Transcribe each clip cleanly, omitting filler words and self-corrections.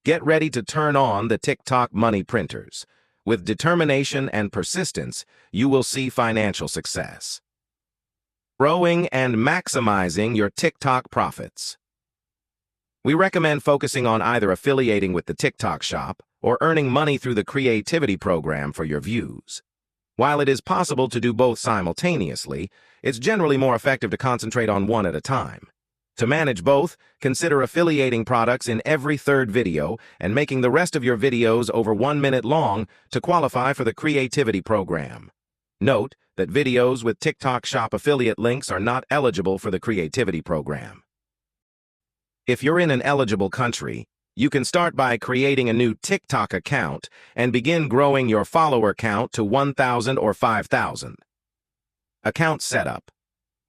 Get ready to turn on the TikTok money printers. With determination and persistence, you will see financial success. Growing and maximizing your TikTok profits. We recommend focusing on either affiliating with the TikTok shop or earning money through the creativity program for your views. While it is possible to do both simultaneously, it's generally more effective to concentrate on one at a time. To manage both, consider affiliating products in every third video and making the rest of your videos over 1 minute long to qualify for the creativity program. Note that videos with TikTok shop affiliate links are not eligible for the creativity program. If you're in an eligible country, you can start by creating a new TikTok account and begin growing your follower count to 1,000 or 5,000. Account setup.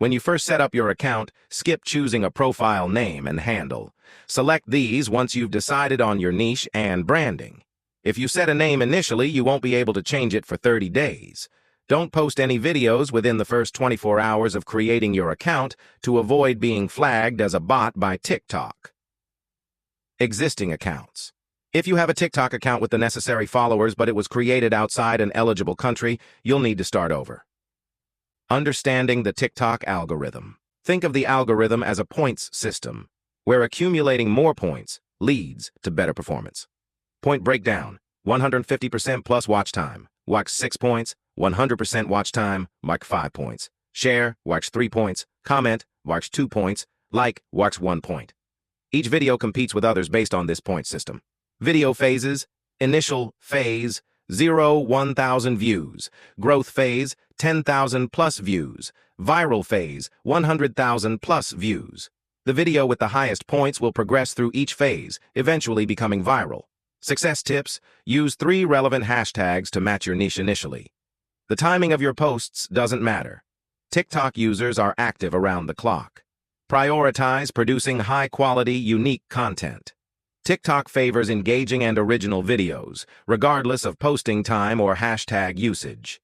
When you first set up your account, skip choosing a profile name and handle. Select these once you've decided on your niche and branding. If you set a name initially, you won't be able to change it for 30 days. Don't post any videos within the first 24 hours of creating your account to avoid being flagged as a bot by TikTok. Existing accounts. If you have a TikTok account with the necessary followers but it was created outside an eligible country, you'll need to start over. Understanding the TikTok algorithm. Think of the algorithm as a points system, where accumulating more points leads to better performance. Point breakdown: 150% plus watch time, watch 6 points, 100% watch time, mark 5 points. Share, watch 3 points. Comment, watch 2 points. Like, watch 1 point. Each video competes with others based on this point system. Video phases: initial phase, 0-1,000 views. Growth phase, 10,000 plus views. Viral phase, 100,000 plus views. The video with the highest points will progress through each phase, eventually becoming viral. Success tips: use 3 relevant hashtags to match your niche initially. The timing of your posts doesn't matter. TikTok users are active around the clock. Prioritize producing high-quality, unique content. TikTok favors engaging and original videos, regardless of posting time or hashtag usage.